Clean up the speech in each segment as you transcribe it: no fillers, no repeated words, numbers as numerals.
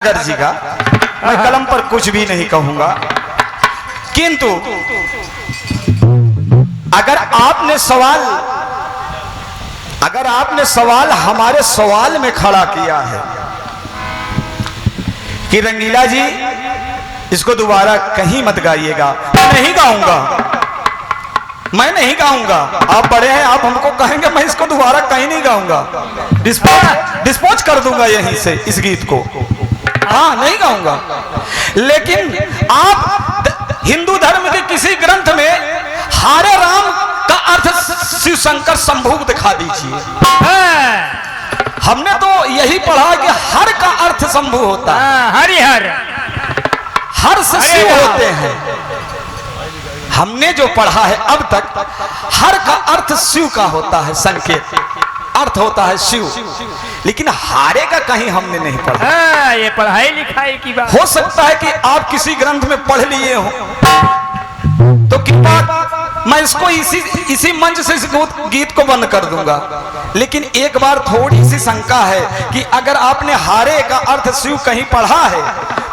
सागर जी का मैं कलम पर कुछ भी नहीं कहूंगा, किंतु अगर आपने सवाल हमारे सवाल में खड़ा किया है कि रंगीला जी इसको दोबारा कहीं मत गाइएगा, मैं नहीं गाऊंगा। आप बड़े हैं, आप हमको कहेंगे, मैं इसको दोबारा कहीं नहीं गाऊंगा, डिस्पोज कर दूंगा यहीं से इस गीत को। हाँ, नहीं गाऊंगा। लेकिन आप हिंदू धर्म के किसी ग्रंथ में हरे राम का अर्थ शिव शंकर संभोग दिखा दीजिए। हमने तो यही पढ़ा कि हर का अर्थ शंभु होता है, हरिहर हर से शिव होते हैं। हमने जो पढ़ा है अब तक, हर का अर्थ शिव का होता है, संकेत अर्थ होता है शिव, लेकिन हारे का कहीं हमने नहीं पढ़ा। ये पढ़ाई लिखाई की बात। हो सकता है कि आप किसी ग्रंथ में पढ़ लिए हो, तो कृपया मैं इसको इसी मंच से इस गीत को बंद कर दूंगा। लेकिन एक बार थोड़ी सी शंका है कि अगर आपने हारे का अर्थ शिव कहीं पढ़ा है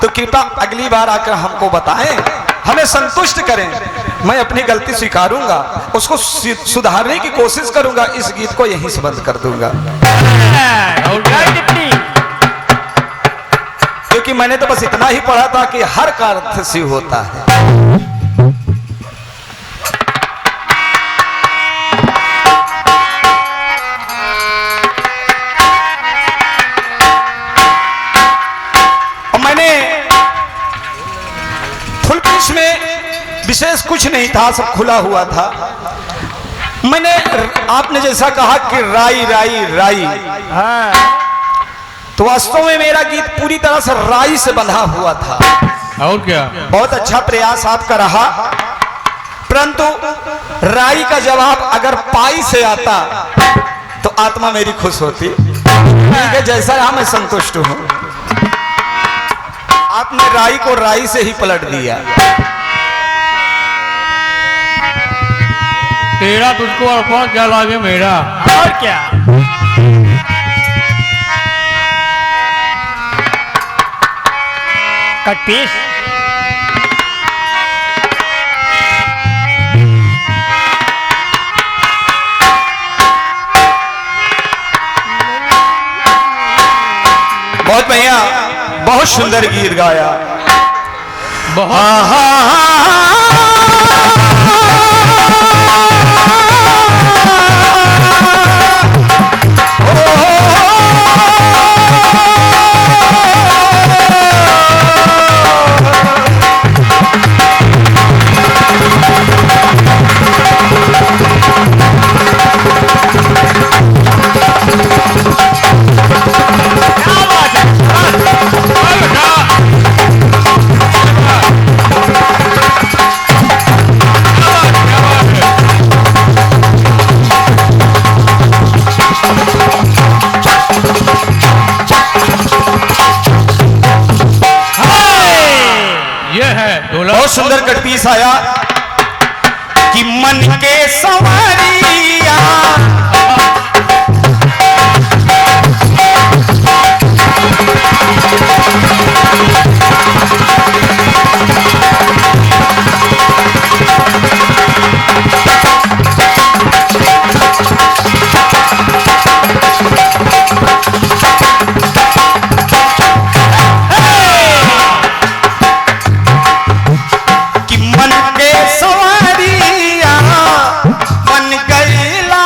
तो कृपया अगली बार आकर हमको बताएं, हमें संतुष्ट करें। मैं अपनी गलती स्वीकारूंगा, उसको सुधारने की कोशिश करूंगा, इस गीत को यहीं से बंद कर दूंगा। क्योंकि मैंने तो बस इतना ही पढ़ा था कि हर का अर्थ शिव होता है। मैंने फुल पीस में विशेष कुछ नहीं था, सब खुला हुआ था। मैंने आपने जैसा कहा कि राई राई राई, तो वास्तव में मेरा गीत पूरी तरह से राई से बंधा हुआ था। और क्या, बहुत अच्छा प्रयास आपका रहा, परंतु राई का जवाब अगर पाई से आता तो आत्मा मेरी खुश होती। जैसा रहा मैं संतुष्ट हूं। आपने राई को राई से ही पलट दिया। तेरा तुझको अर्पण, क्या लागे मेरा। और क्या, कट पीस। बहुत बढ़िया, बहुत सुंदर गीत गाया। बहुत सुंदर कटपीस आया कि मन के संवरिया बन गईला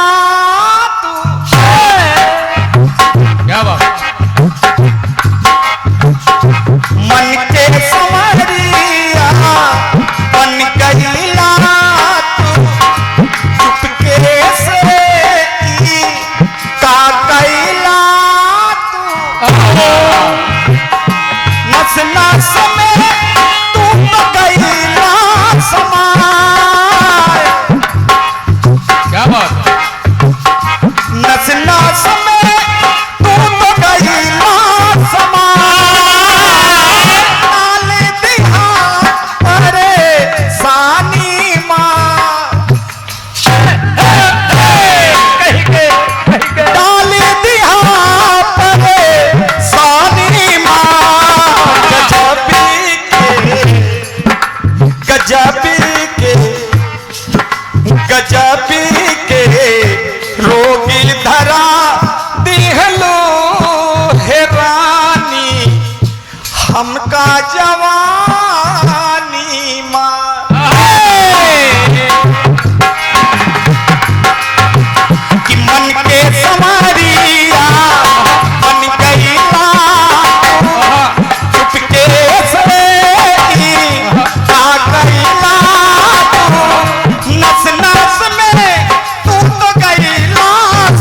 हमका जवानी माँ कि मन के संवरिया बन गई चुपके से आ गई नस नस में तू तो गई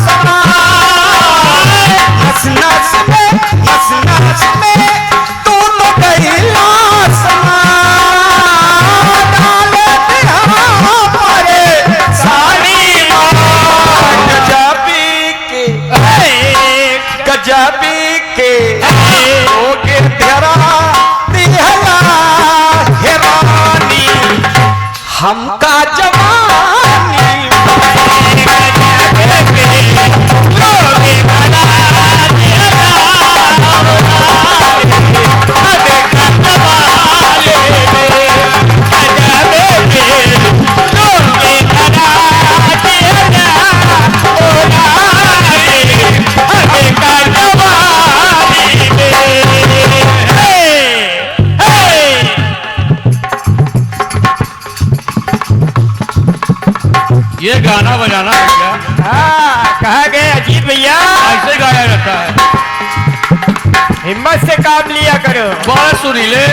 समा नस नस में तू तो गई समा गजबी के ओके तेरा दिहला हेरानी हमका जवानी ये गाना बजाना है क्या? हाँ, कहा गए अजीत भैया, ऐसे गाया जाता है। हिम्मत से काम लिया करो। बड़ा सुरीले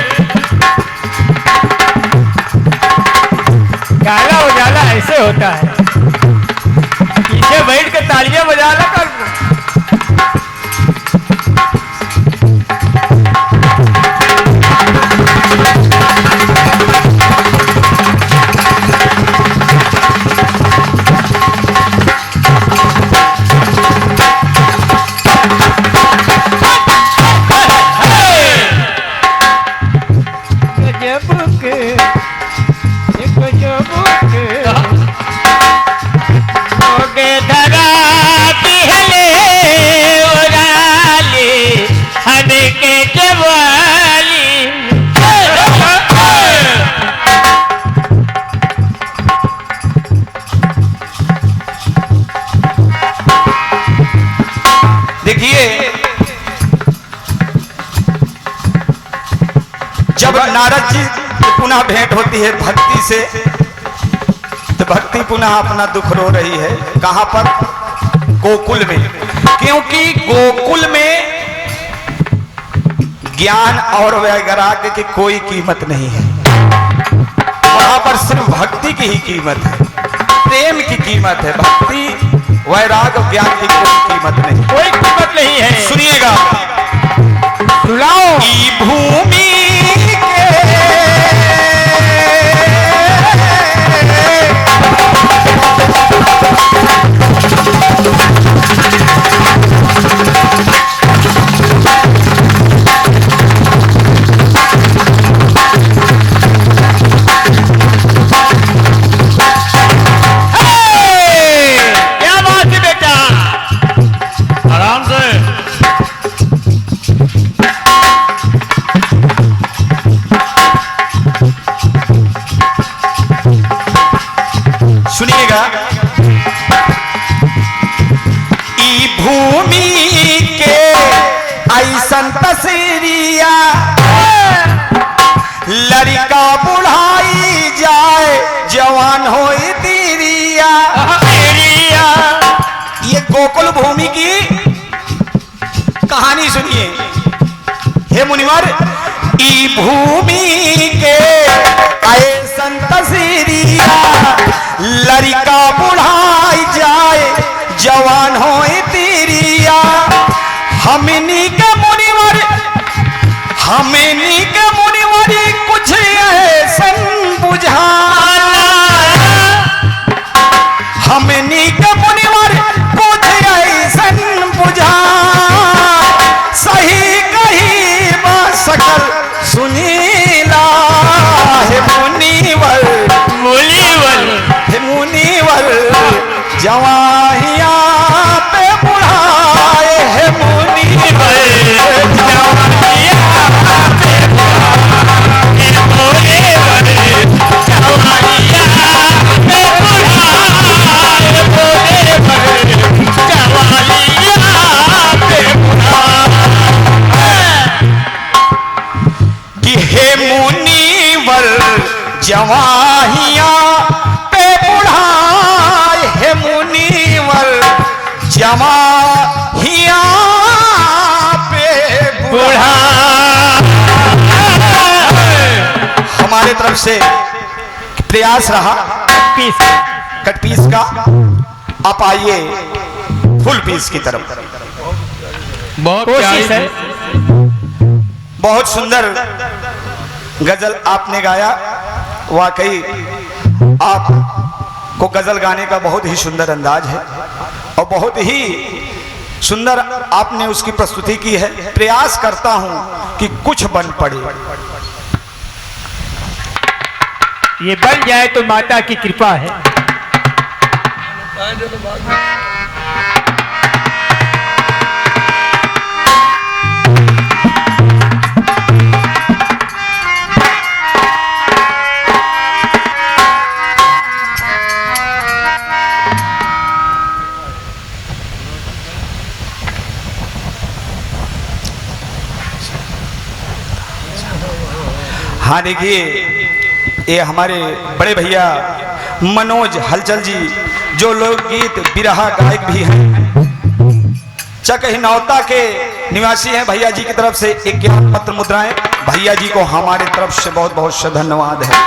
गाना बजाना ऐसे होता है, पीछे बैठ के तालियां बजाना कर। देखिए, जब नारद जी पुनः भेंट होती है भक्ति से, तो भक्ति पुनः अपना दुख रो रही है। कहां पर? गोकुल में। क्योंकि गोकुल में ज्ञान और वैराग्य की कोई कीमत नहीं है। वहां पर सिर्फ भक्ति की ही कीमत है, प्रेम की कीमत है। भक्ति वैराग्य ज्ञान की कोई कीमत नहीं, कोई कीमत नहीं है। सुनिएगा, सुनाओ। ई भूमि सुनिएगा, ई भूमि के ऐसन तस्वीरिया लड़का बुढ़ाई जाए जवान होई तीरिया। ये गोकुल भूमि की कहानी सुनिए। हे मुनिवर, ई भूमि के ऐसन तस्वीरिया लड़का बुढ़ाई जाए जवान होए तीरिया। हमनी के मुनिवर कुछ ऐसन बुझाना, हमनी के मुनिवर कुछ ऐसन बुझा। सही कही बात सकल सुनीला है मुनिवर, जवाहिया पे बुढ़ाए है मुनिवर, जवाहिया पे बुढ़ाए है मुनिवर, जवाहिया मुनिवर जवाहिया पे बुढ़ाए है मुनिवर जवाहिया पे बुढ़ा। हमारे तरफ से प्रयास रहा कट पीस का। आप आइए फुल पीस की तरफ। बहुत कोशिश है। बहुत सुंदर गजल आपने गाया। वाकई आपको गजल गाने का बहुत ही सुंदर अंदाज है और बहुत ही सुंदर आपने उसकी प्रस्तुति की है। प्रयास करता हूं कि कुछ बन पड़े। ये बन जाए तो माता की कृपा है। हाँ देखिए, ये हमारे बड़े भैया मनोज हलचल जी जो लोकगीत बिरहा गायक भी हैं, चक हिनौता के निवासी हैं। भैया जी की तरफ से एक ज्ञान पत्र मुद्राएं भैया जी को हमारे तरफ से बहुत बहुत से धन्यवाद है।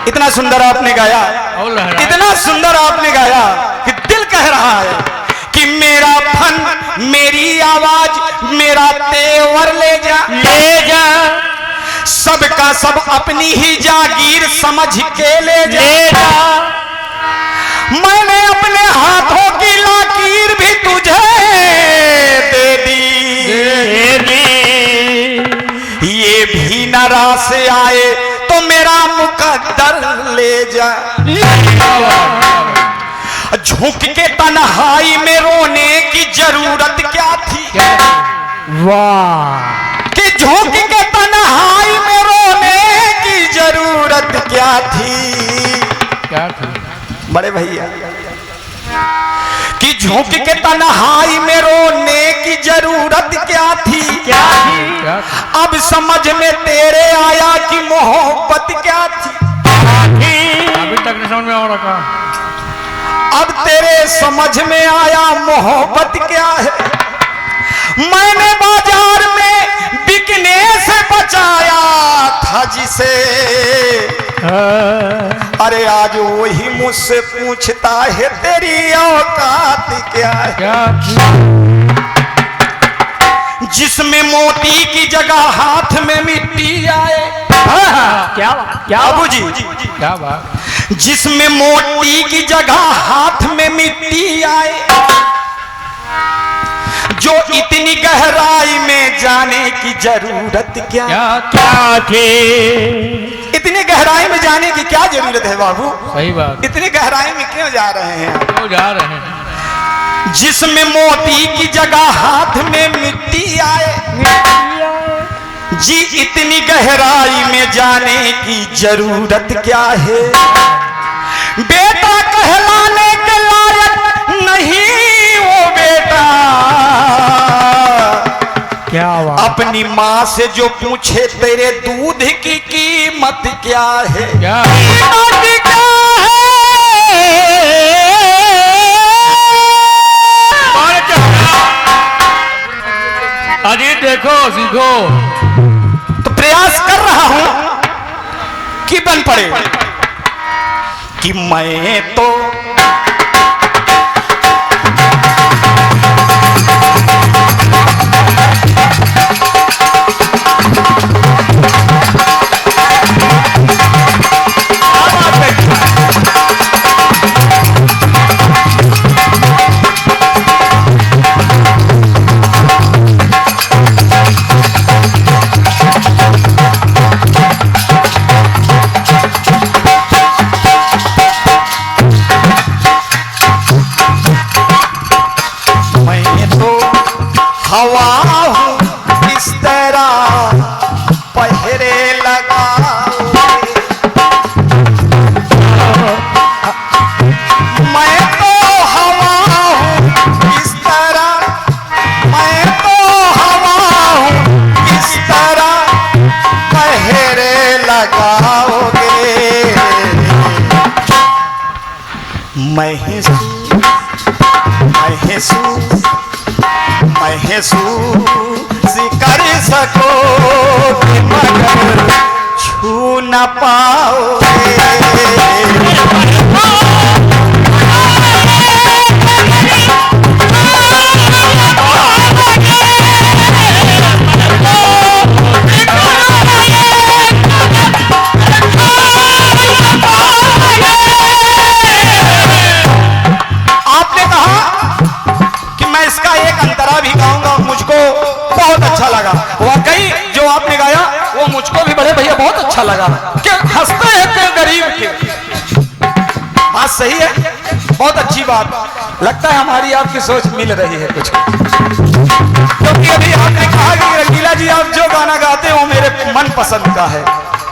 इतना सुंदर आपने गाया, इतना सुंदर आपने गाया कि दिल कह रहा है कि मेरा फन मेरी आवाज मेरा तेवर ले जा, ले जा। सबका सब अपनी ही जागीर समझ के ले जा, ले जा। मैंने अपने हाथों की लकीर भी तुझे दे दी, ये भी नारा से आए तो मेरा मुकद्दर ले जा। झुक के तन्हाई में रोने की जरूरत क्या थी, वाह। कि झुक के तन्हाई में रोने की जरूरत क्या थी, क्या थी बड़े भैया, कि झुक के तन्हाई में रोने की जरूरत क्या थी, क्या थी? अब समझ में तेरे आया कि मोहब्बत क्या थी, अभी तक नहीं समझ में आ रहा। अब तेरे समझ में आया मोहब्बत क्या है। मैंने बाजार में बिकने से बचाया था जिसे, अरे आज वही मुझसे पूछता है तेरी औकात क्या है, जिसमें मोती की जगह हाथ में मिट्टी आए। क्या बाबू जी, क्या बात, जिसमें मोती की जगह हाथ में मिट्टी आए, जो इतनी गहराई में जाने की जरूरत क्या थी। इतनी गहराई में जाने की क्या जरूरत है बाबू, सही बात, इतनी गहराई में क्यों जा रहे हैं, क्यों जा रहे हैं। जिसमें मोती की जगह हाथ में मिट्टी आए, जी इतनी गहराई में जाने की जरूरत क्या है। बेटा कहलाने के लायक नहीं वो बेटा, क्या बात। अपनी माँ से जो पूछे तेरे दूध की कीमत क्या है, क्या कीमत क्या है। देखो सीखो। तो प्रयास कर रहा हूं कि बन पड़े कि मैं तो हवा हूँ इस तरह पहरे लगाओगे। मैं तो हवा हूँ इस तरह, मैं तो हवा हूँ इस तरह पहरे लगाओगे। महसूस कर सकोगे मगर छू न पाओगे। आपने कहा कि मैं इसका एक अंतरा भी गाऊंगा, मुझको बहुत अच्छा लगा। वाकई जो आपने गाया वो मुझको भी बड़े भैया बहुत अच्छा लगा। क्या हंसते हैं क्या गरीब के? बात सही है, बहुत अच्छी बात। लगता है हमारी आपकी सोच मिल रही है कुछ, क्योंकि अभी आपने कहा कि रंगीला जी आप जो गाना गाते हो मेरे मन पसंद का है,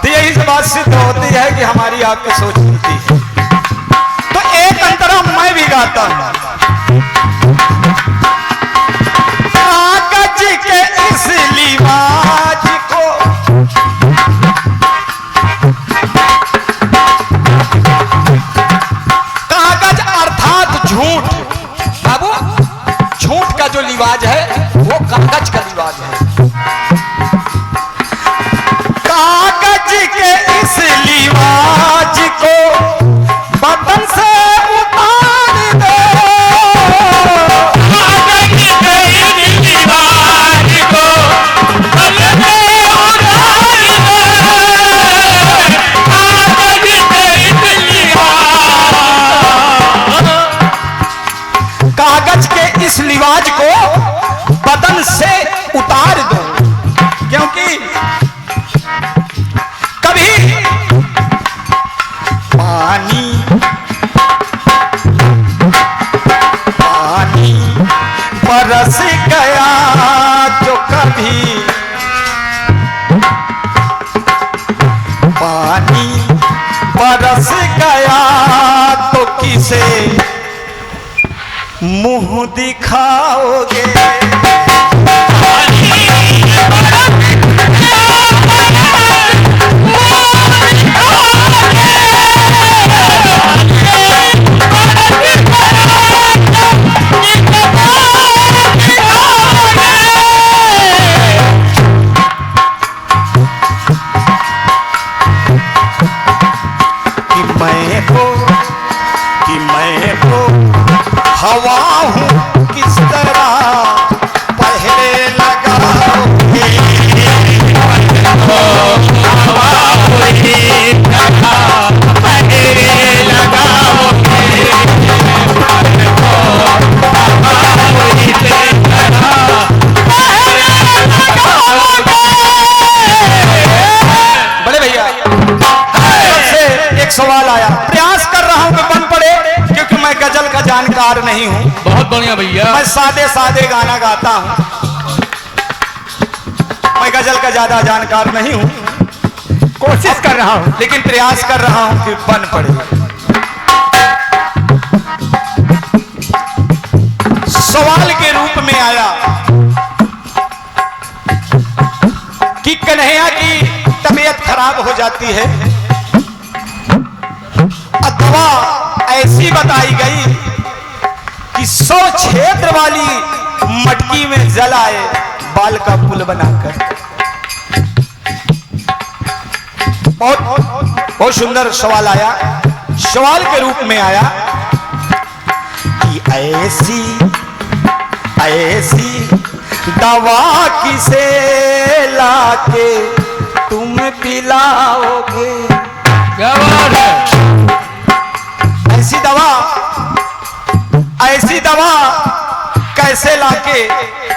तो यही से बात सिद्ध होती है कि हमारी आपकी सोच मिलती है। तो एक अंतरा मैं भी गाता हूं। कागज के इस लिबाज को कागज अर्थात झूठ। बाबू झूठ का जो लिबाज है वो कागज का लिबाज है। कागज के इस लिबाज को बदन से उतार दे। कागज के इस लिबाज को बदन से उतार दो, क्योंकि कभी पानी बरस गया तो कभी पानी बरस गया तो किसे मुंह दिखाओगे। कि मैं तो हवा हूँ किस तरह पहरे लगाओगे। बड़े भैया एक सवाल आया, प्रयास कर रहा हूं कि बन पड़े, क्योंकि मैं गजल का जानकार नहीं हूं। बहुत बढ़िया भैया। मैं सादे सादे गाना गाता हूं, मैं गजल का ज्यादा जानकार नहीं हूं। कोशिश कर रहा हूं, लेकिन प्रयास कर रहा हूं कि बन पड़े। सवाल के रूप में आया कि कन्हैया की तबीयत खराब हो जाती है, दवा ऐसी बताई गई कि 100 क्षेत्र वाली मटकी में जल आए, बाल का पुल बनाकर। बहुत बहुत सुंदर सवाल आया, सवाल के रूप में आया कि ऐसी ऐसी दवा किसे लाके तुम पिलाओगे? क्या बात है? ऐसी दवा कैसे लाके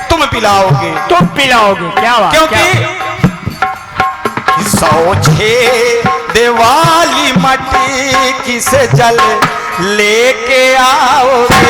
तुम पिलाओगे? तुम पिलाओगे? क्या बात? क्योंकि 106 दिवाली मट्टी किसे जल लेके आओगे?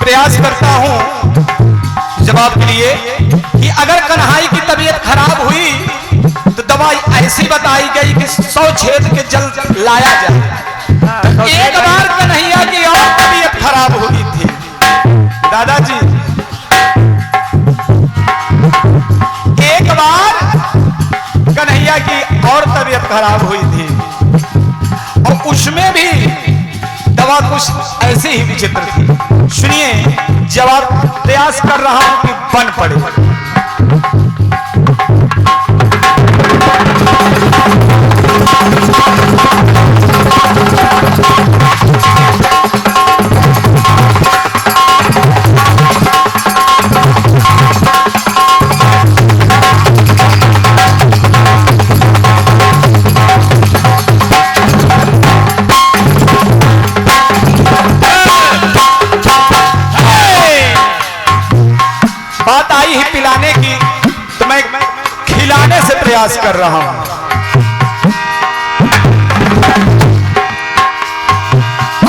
प्रयास करता हूं जवाब के लिए कि अगर कन्हैया की तबीयत खराब हुई तो दवाई ऐसी बताई गई कि 100 छेद के जल लाया जाए। एक बार कन्हैया की और तबीयत खराब हुई थी दादाजी, एक बार कन्हैया की और तबीयत खराब हुई थी और उसमें भी दवा कुछ ऐसे ही विचित्र थी। सुनिए, जवाब प्रयास कर रहा हूं कि बन पड़े। बात आई है पिलाने की तो मैं खिलाने से प्रयास कर रहा हूं।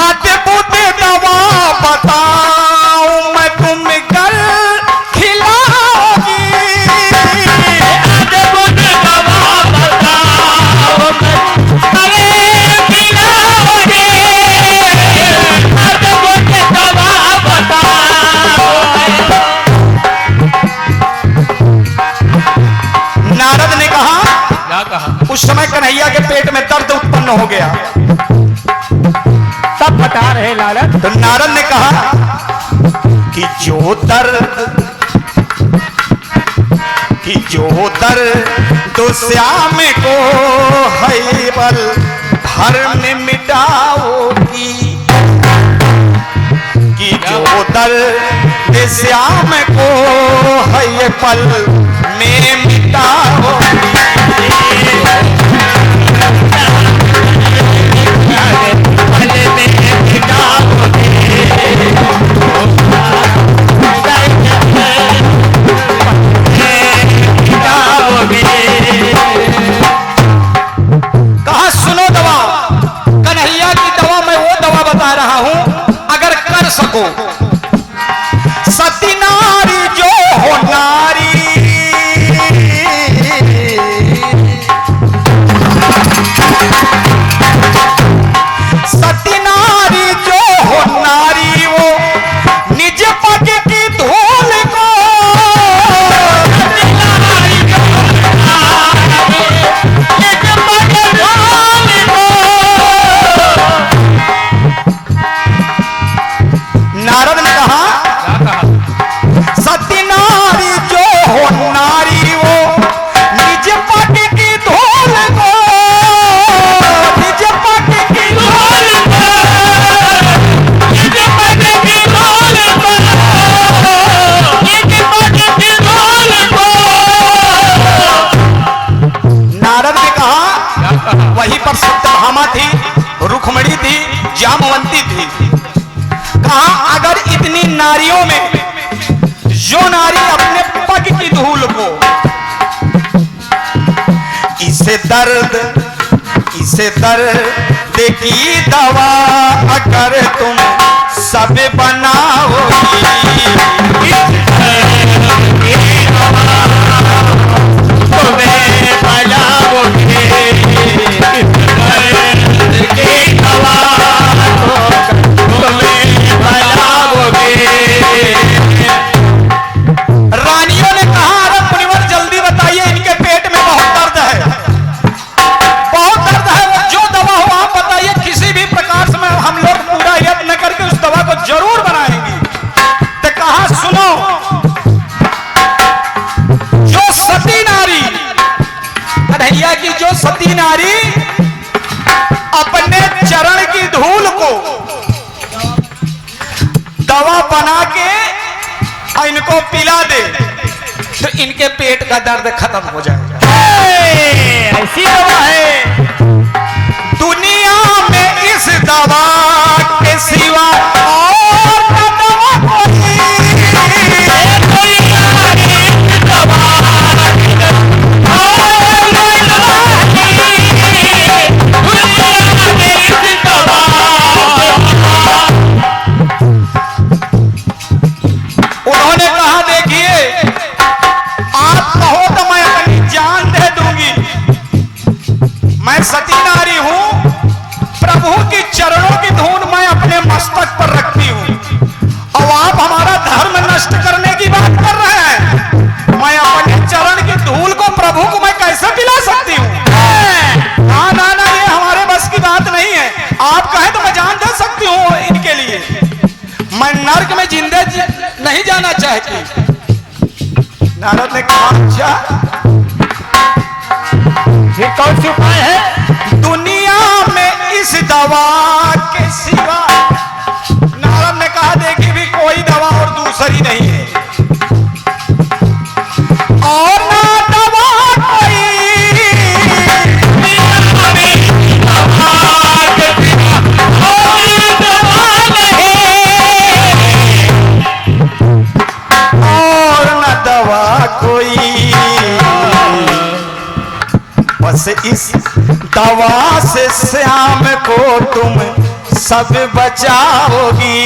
आते बूते दवा बताऊं मैं तुम कल खिलाओगी? आते बूते दवा बताऊं मैं खिलाओगी? आते बूते दवा बताऊं। नारद ने कहा, क्या कहा? उस समय कन्हैया के पेट में दर्द उत्पन्न हो गया। सब बता रहे लालच। तो नारद ने कहा कि जो दर्द तो श्याम को है पल भर में मिटाओगी? कि जो दर्द श्याम को है पल में मिटाओगी? कहा सुनो दवा, कन्हैया की दवा मैं वो दवा बता रहा हूं अगर कर सको। सती नारी जो हो नारी, सती नारी जो हो नारी वो निज पग की धूल को, निज पग धूल को। नारद ने कहा, क्या कहा? सती नारी जो हो नारी वो निज पग की धूल को, निज पग की धूल को, निज पग की धूल को, निज पग की धूल को। नारद ने कहा, क्या कहा? वहीं पर सत्यभामा थी, रुक्मणी थी, जामवंती थी। कहा अगर इतनी नारियों में जो नारी अपने पग की धूल को, इसे दर्द की दवा अगर तुम सब बनाओगी? इस दर्द की दवा तुम्हें सती नारी अपने चरण की धूल को दवा बना के इनको पिला दे तो इनके पेट का दर्द खत्म हो जाएगा। ऐसी दवा है दुनिया में इस दवा के सिवा और न दवा कोई। उन्होंने कहा देखिए आप कहो तो मैं अपनी जान दे दूंगी। मैं सती नारी हूं, प्रभु की चरणों की धूल मैं अपने मस्तक पर रखती हूं और आप हमारा धर्म नष्ट करने की बात कर रहे हैं। मैं अपने चरण की धूल को प्रभु को मैं कैसे पिला सकती हूँ? ना ना ना, ये हमारे बस की बात नहीं है। आप कहें तो मैं जान दे सकती हूँ इनके लिए। मैं नर्क में जिंदे नहीं जाना चाहती। नारद ने कहा अच्छा ये कौन सी उपाय है? दुनिया में इस दवा के सिवा। नारद ने कहा देखिए भी कोई दवा और दूसरी नहीं है और ना दवा कोई। और न दवा कोई, बस इस दवा से श्याम को तुम सब बचाओगी।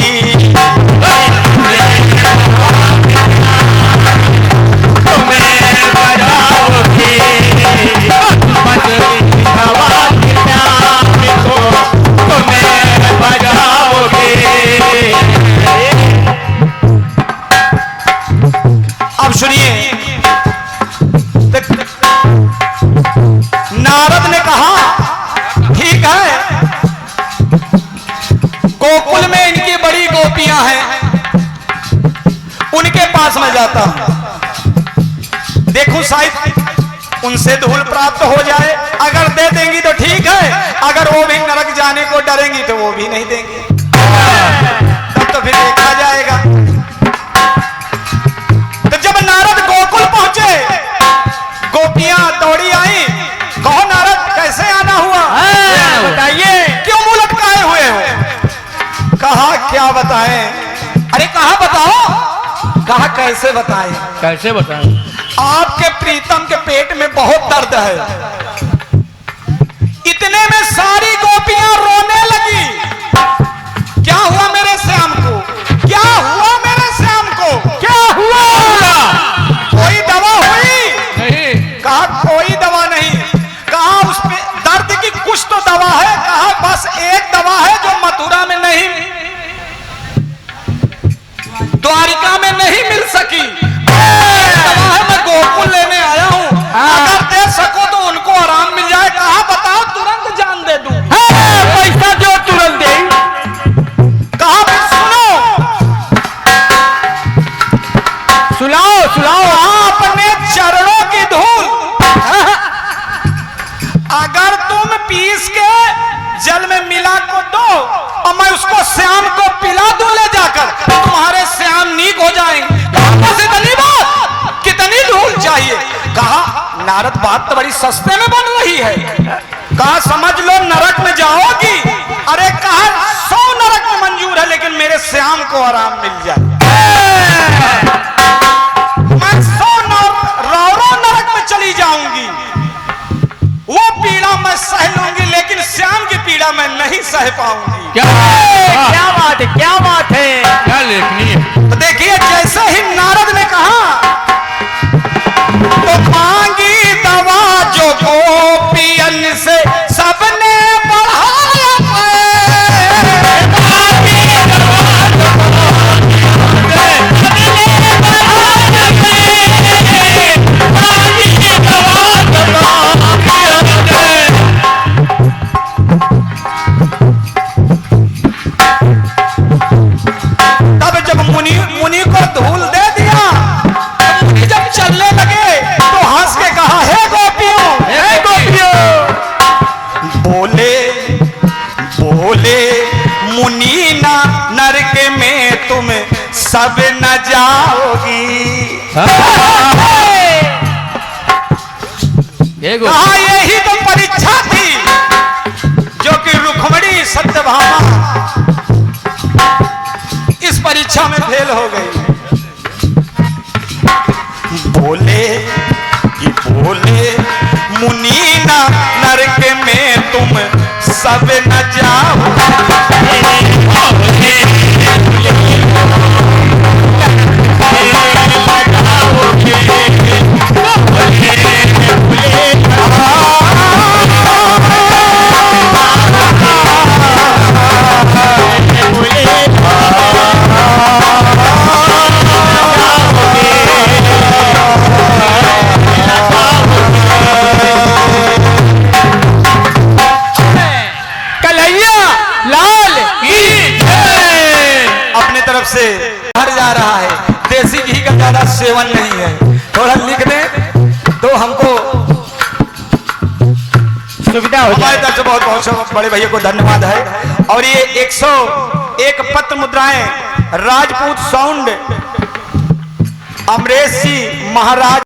अब सुनिए, नारद ने कहा ठीक है, गोकुल में इनकी बड़ी गोपियां हैं, उनके पास मैं जाता हूं। देखूं शायद उनसे धूल प्राप्त हो जाए। अगर दे देंगी तो ठीक है, अगर वो भी नरक जाने को डरेंगी तो वो भी नहीं देंगी, तब तो फिर देखा जाएगा। तो जब नारद गोकुल पहुंचे, गोपियां दौड़ी आई। कहो नारद कैसे आना हुआ? बताइए क्यों मुंह लटकाए हुए हो? कहा क्या बताएं? अरे कहा बताओ। कहा कैसे बताएं? कैसे बताएं? आपके प्रीतम के पेट में बहुत दर्द है। इतने में सारी गोपियां रोने लगी। क्या हुआ मेरे श्याम को? क्या हुआ मेरे श्याम को? क्या हुआ? कोई दवा हुई? नहीं। कहा कोई दवा नहीं। कहा उस पे दर्द की कुछ तो दवा है। कहा बस एक दवा है जो मथुरा में नहीं, द्वारिका में नहीं मिल सकी। दवा है, मैं गोकुल लेने आया हूं। अगर दे सको तो उनको आराम मिल जाए। कहा बताओ तुरंत जान दे दूं। पैसा जो तुरंत दे। कहा फिर सुनो, सुनाओ सुनाओ। अपने चरणों की धूल अगर तुम पीस के जल में मिला को दो और मैं उसको श्याम को पिला दूं ले जाकर, तुम्हारे श्याम नीक हो जाएंगे। बस इतनी बात, कितनी धूल चाहिए? कहा नारद बात तो बड़ी सस्ते में बन रही है। कहा समझ लो नरक में जाओगी। अरे कहा 100 नरक में मंजूर है, लेकिन मेरे श्याम को आराम मिल जाए। मैं 100 रो नरक में चली जाऊंगी। वो पीड़ा मैं सह लूंगी, लेकिन श्याम की पीड़ा मैं नहीं सह पाऊंगी। क्या क्या बात है? क्या बात है? क्या लेखनी है? तो देखिए जैसे ही नारद ने कहा तो मांगी दवा जो गोपियन से सबने बढ़ाया तब जब मुनि को धूल दे दिया देखो कहा यही तो परीक्षा थी जो कि रुक्मणी सत्यभामा इस परीक्षा में फेल हो गई। बोले कि बोले मुनि ना नरक में तुम सब न जाओ। से हर जा रहा है, देसी घी का ज्यादा सेवन नहीं है। थोड़ा लिख दे तो हमको सुविधा हो हमारे जाए। तरफ से बहुत बहुत बड़े भैया को धन्यवाद है। और ये 101 पत्र मुद्राएं राजपूत साउंड अमरेश जी महाराज